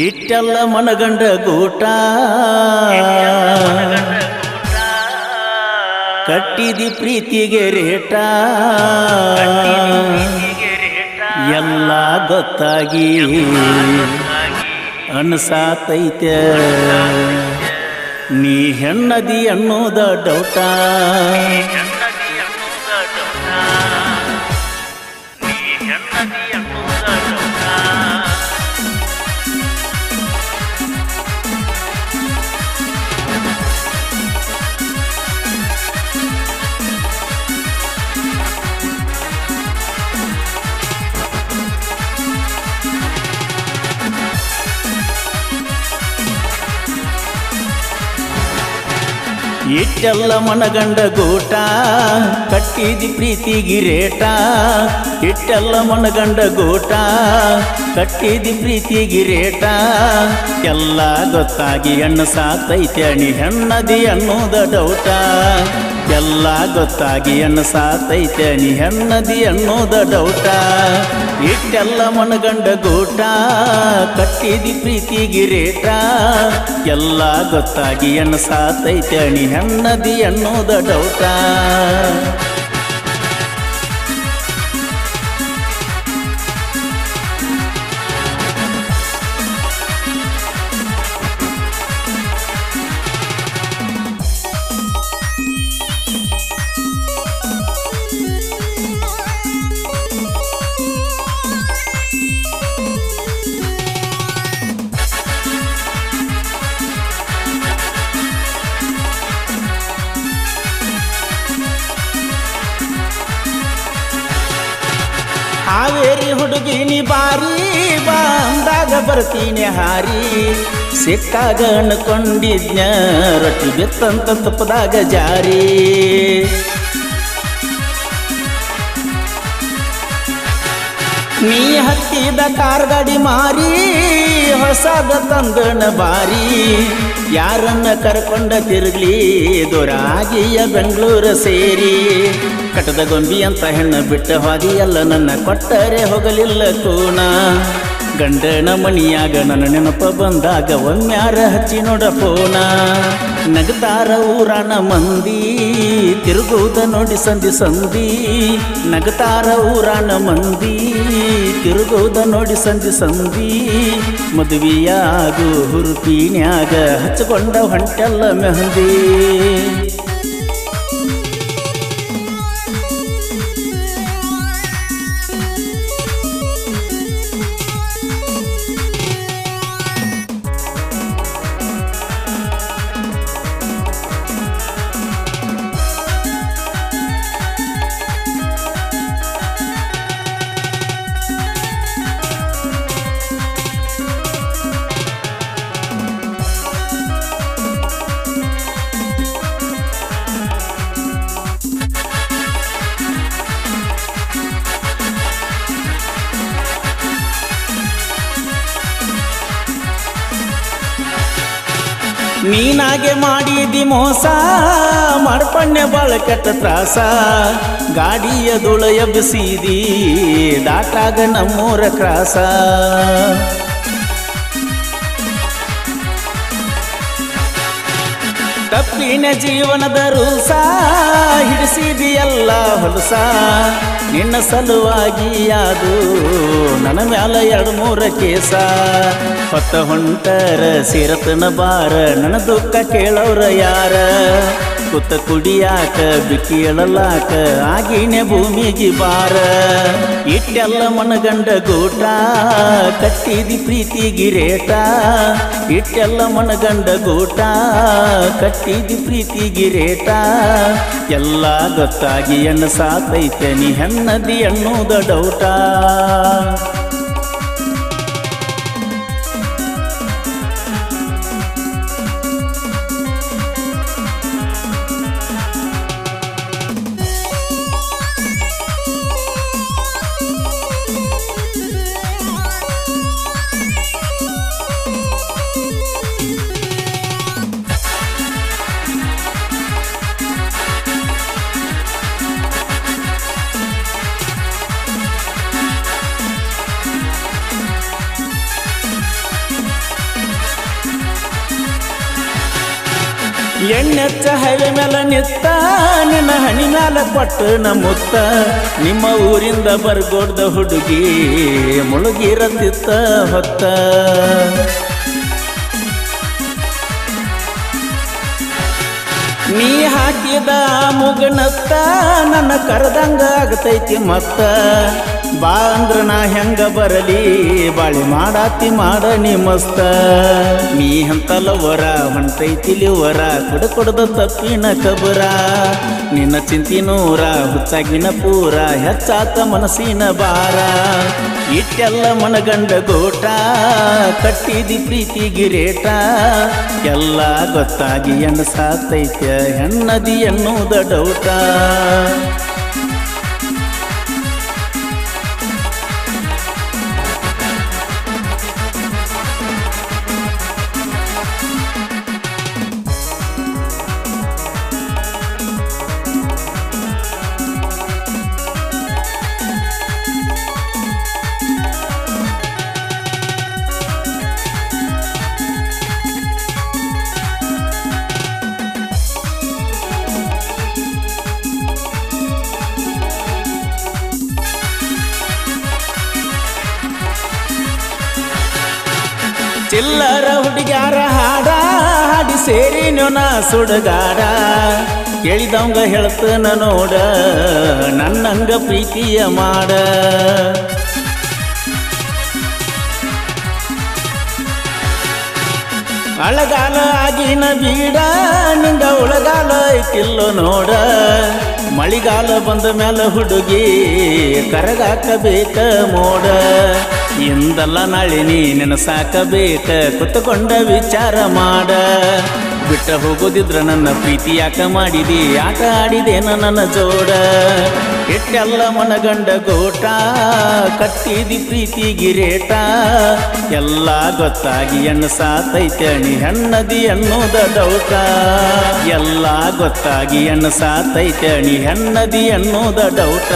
ಇಟ್ಟೆಲ್ಲ ಮನಗಂಡ ಗೂಟ ಕಟ್ಟಿದಿ ಪ್ರೀತಿಗೆ ರೇಟ ಎಲ್ಲ ಗೊತ್ತಾಗಿ ಅನ್ಸಾತೈತೆ ನೀ ಹೆಣ್ಣದಿ ಅನ್ನೋದ ಡೌಟ ಇಟ್ಟೆಲ್ಲ ಮನಗಂಡ ಗೂಟ ಕಟ್ಟಿದಿ ಪ್ರೀತಿಗೆ ರೇಟ ಇಟ್ಟೆಲ್ಲ ಮನಗಂಡ ಗೂಟ ಕಟ್ಟಿದಿ ಪ್ರೀತಿಗೆ ರೇಟ ಎಲ್ಲ ಗೊತ್ತಾಗಿ ಹೆಣ್ಣು ಸಾತೈತೆ ನೀ ಹೆಣ್ಣದಿ ಅನ್ನೋದ ಡೌಟ ಎಲ್ಲ ಗೊತ್ತಾಗಿ ಹೆಣ್ಣು ಸಾತೈತೆ ನೀ ಹೆಣ್ಣದಿ ಅನ್ನೋದ ಡೌಟ ಇಟ್ಟೆಲ್ಲ ಮನಗಂಡ ಗೂಟ ಕಟ್ಟಿದಿ ಪ್ರೀತಿಗೆ ರೇಟ ಎಲ್ಲ ಗೊತ್ತಾಗಿ ಹೆಣ್ಣು ಸಾತೈತೆ ನೀ ಹೆಣ್ಣದಿ ಅನ್ನೋದ ಡೌಟ ಹಾವೇರಿ ಹುಡುಗಿನಿ ಬಾರಿ ಬಂದಾಗ ಬರ್ತೀನಿ ಹಾರಿ ಸಿಕ್ಕಾಗ ಅನ್ಕೊಂಡಿದ್ನ ರೊಟ್ಟಿ ಬಿತ್ತಂತ ತುಪ್ಪದಾಗ ಜಾರಿ ನೀ ಹತ್ತಿದ ಕಾರ್ ಗಾಡಿ ಮಾರಿ ಹೊಸದ ತಂದನ ಬಾರಿ ಯಾರನ್ನ ಕರ್ಕೊಂಡ ತಿರುಗ್ಲಿ ದೂರ ಆಗಿಯ ಬೆಂಗಳೂರು ಸೇರಿ ಕಟದ ಗೊಂಬಿ ಅಂತ ಹೆಣ್ಣು ಬಿಟ್ಟ ಹಾದಿಯಲ್ಲ ನನ್ನ ಕೊಟ್ಟರೆ ಹೋಗಲಿಲ್ಲ ಕೂನ ಗಂಡನ ಮಣಿಯಾಗ ನನ್ನ ನೆನಪ ಬಂದಾಗ ಒಮ್ಮ್ಯಾರ ಹಚ್ಚಿ ನೋಡ ಫೋನ ನಗತಾರ ಊರಾನ ಮಂದಿ ತಿರುಗುವುದ ನೋಡಿ ಸಂಧಿ ಸಂಧಿ ನಗತಾರ ಊರಾನ ಮಂದಿ ತಿರುಗುವುದ ನೋಡಿ ಸಂಧಿ ಸಂಧಿ ಮದುವೆಯಾಗು ಹುರುಪಿನ್ಯಾಗ ಹಚ್ಚಿಕೊಂಡ ಹೊಂಟೆಲ್ಲ ಮೆಹಂದಿ ನೀನಾಗೆ ಮಾಡಿದಿ ಮೋಸ ಮಾಡ್ಪಣ್ಣೆ ಬಾಳ ಕೆಟ್ಟ ತ್ರಾಸ ಗಾಡಿಯ ಧೂಳ ಎಬ್ಬಿಸಿದಿ ದಾಟಾಗ ನಮ್ಮೂರ ಕ್ರಾಸ ತಪ್ಪಿನ ಜೀವನದ ರೂಸ ಹಿಡಿಸಿದಿ ಎಲ್ಲ ಹೊಲಸ ನಿನ್ನ ಸಲುವಾಗಿ ಯಾದು ನನ್ನ ಮ್ಯಾಲ 2-3 ಕೇಸ ಹೊತ್ತ ಹೊಂಟರ ಸಿರತನ ಬಾರ ನನ್ನ ದುಃಖ ಕೇಳೋರ ಯಾರ ಕುತ್ತ ಕುಡಿಯಾಕ ಬಿಕ್ಕಿ ಎಳಲಾಕ ಆಗಿನೇ ಭೂಮಿಗೆ ಬಾರ ಇಟ್ಟೆಲ್ಲ ಮನಗಂಡ ಗೂಟ ಕಟ್ಟಿದಿ ಪ್ರೀತಿಗೆ ರೇಟ ಇಟ್ಟೆಲ್ಲ ಮನಗಂಡ ಗೂಟ ಕಟ್ಟಿದಿ ಪ್ರೀತಿಗೆ ರೇಟ ಎಲ್ಲ ಗೊತ್ತಾಗಿ ಹೆಣ್ಣು ಸಾತೈತೆ ನೀ ಹೆಣ್ಣದಿ ಅನ್ನೋದ ಡೌಟ ಎಣ್ಣೆಚ್ಚ ಹೈವೆ ಮೇಲೆ ನಿತ್ತ ನಿನ್ನ ಹಣಿ ಮ್ಯಾಲ ಕೊಟ್ಟು ನಮ್ಮುತ್ತ ನಿಮ್ಮ ಊರಿಂದ ಬರ್ಗೋಡ್ದ ಹುಡುಗಿ ಮುಳುಗಿರತ್ತಿತ್ತ ಹೊತ್ತ ನೀ ಹಾಕಿದ ಮುಗನತ್ತ ನನ್ನ ಕರೆದಂಗ ಆಗತೈತಿ ಮತ್ತ ಬಾ ಅಂದ್ರ ನಾ ಹೆಂಗ ಬರಲಿ ಬಾಳಿ ಮಾಡಾತಿ ಮಾಡ ನೀ ಮಸ್ತ ನೀ ಹಂತಲವರ ಹೊಂಟೈತಿಲಿವರ ಕುಡದ ತಪ್ಪಿನ ಕಬರ ನಿನ್ನ ಚಿಂತಿನೂರ ಹುಚ್ಚಾಗಿನ ಪೂರ ಹೆಚ್ಚಾತ ಮನಸ್ಸಿನ ಬಾರ ಇಟ್ಟೆಲ್ಲ ಮನಗಂಡ ಗೋಟ ಕಟ್ಟಿದಿ ಪ್ರೀತಿ ಗಿರೇಟ ಎಲ್ಲ ಗೊತ್ತಾಗಿ ಎಣ್ಣಸಾತೈತ್ಯ ಹೆಣ್ಣದಿ ಎನ್ನುವುದ ಡೌಟ ಚಿಲ್ಲರ ಹುಡುಗ್ಯಾರ ಹಾಡ ಹಾಡಿ ಸೇರಿ ನಾ ಸುಡಗಾಡ ಕೇಳಿದವಂಗ ಹೇಳ್ತನ ನೋಡ ನನ್ನಂಗ ಪ್ರೀತಿಯ ಮಾಡ ಅಳಗಾಲ ಆಗಿನ ಬೀಡ ನಿಂಗ ಉಳಗಾಲ ಐತಿಲ್ಲೋ ನೋಡ ಮಳಿಗಾಲ ಬಂದ ಮೇಲೆ ಹುಡುಗಿ ಕರಗಾಕಬೇಕ ಮೋಡ ಇಂದಲ್ಲ ನಾಳೆ ನೀ ನೆನಸಾಕಬೇಕ ಕುತ್ಕೊಂಡ ವಿಚಾರ ಮಾಡ ಬಿಟ್ಟ ಹೋಗೋದಿದ್ರ ನನ್ನ ಪ್ರೀತಿ ಯಾಕ ಮಾಡಿದಿ ಆಟ ಆಡಿದೇನ ನನ್ನ ಜೋಡ ಇಟ್ಟೆಲ್ಲ ಮನಗಂಡ ಗೋಟ ಕಟ್ಟಿದಿ ಪ್ರೀತಿ ಗಿರೇಟ ಎಲ್ಲ ಗೊತ್ತಾಗಿ ಎಣ್ಣಸಾತೈತೆ ನೀ ಹೆಣ್ಣದಿ ಎನ್ನುವುದ ಡೌಟ ಎಲ್ಲ ಗೊತ್ತಾಗಿ ಎಣ್ಣಸಾತೈತೆ ನೀ ಹೆಣ್ಣದಿ ಎನ್ನುವುದ ಡೌಟ